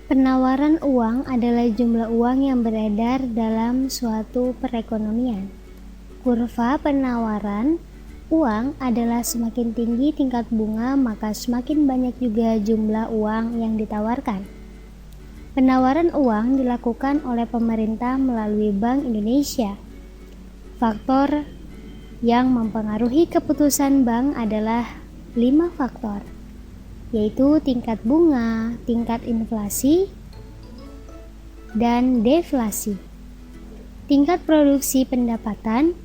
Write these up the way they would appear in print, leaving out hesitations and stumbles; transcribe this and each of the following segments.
Penawaran uang adalah jumlah uang yang beredar dalam suatu perekonomian. Kurva penawaran uang adalah semakin tinggi tingkat bunga, maka semakin banyak juga jumlah uang yang ditawarkan. Penawaran uang dilakukan oleh pemerintah melalui Bank Indonesia. Faktor yang mempengaruhi keputusan bank adalah 5 faktor, yaitu tingkat bunga, tingkat inflasi, dan deflasi. Tingkat produksi pendapatan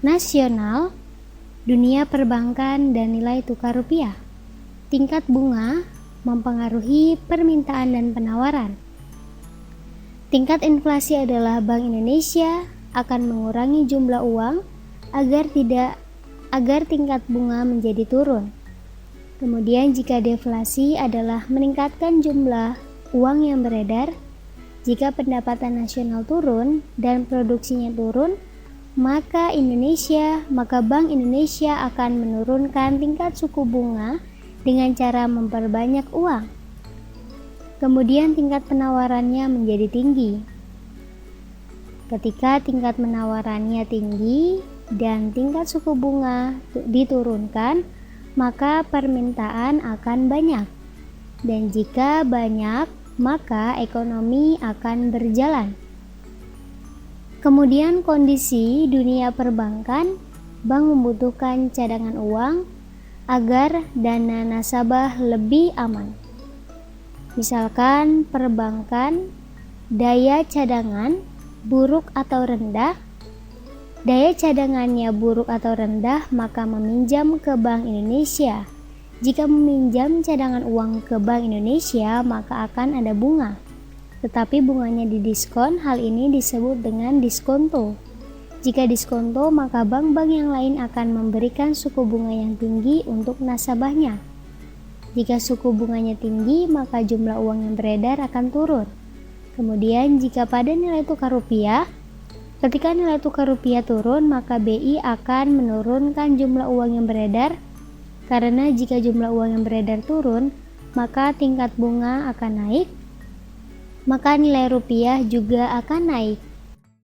nasional, dunia perbankan, dan nilai tukar rupiah. Tingkat bunga mempengaruhi permintaan dan penawaran. Tingkat inflasi adalah Bank Indonesia akan mengurangi jumlah uang agar tingkat bunga menjadi turun. Kemudian jika deflasi adalah meningkatkan jumlah uang yang beredar. Jika pendapatan nasional turun dan produksinya turun, maka Bank Indonesia akan menurunkan tingkat suku bunga dengan cara memperbanyak uang. Kemudian tingkat penawarannya menjadi tinggi. Ketika tingkat penawarannya tinggi dan tingkat suku bunga diturunkan, maka permintaan akan banyak. Dan jika banyak, maka ekonomi akan berjalan. Kemudian kondisi dunia perbankan, bank membutuhkan cadangan uang agar dana nasabah lebih aman. Misalkan perbankan daya cadangan buruk atau rendah, daya cadangannya buruk atau rendah, maka meminjam ke Bank Indonesia. Jika meminjam cadangan uang ke Bank Indonesia, maka akan ada bunga. Tetapi bunganya didiskon, hal ini disebut dengan diskonto. Jika diskonto, maka bank-bank yang lain akan memberikan suku bunga yang tinggi untuk nasabahnya. Jika suku bunganya tinggi, maka jumlah uang yang beredar akan turun. Kemudian jika pada nilai tukar rupiah, ketika nilai tukar rupiah turun, maka BI akan menurunkan jumlah uang yang beredar. Karena jika jumlah uang yang beredar turun, maka tingkat bunga akan naik, maka nilai rupiah juga akan naik.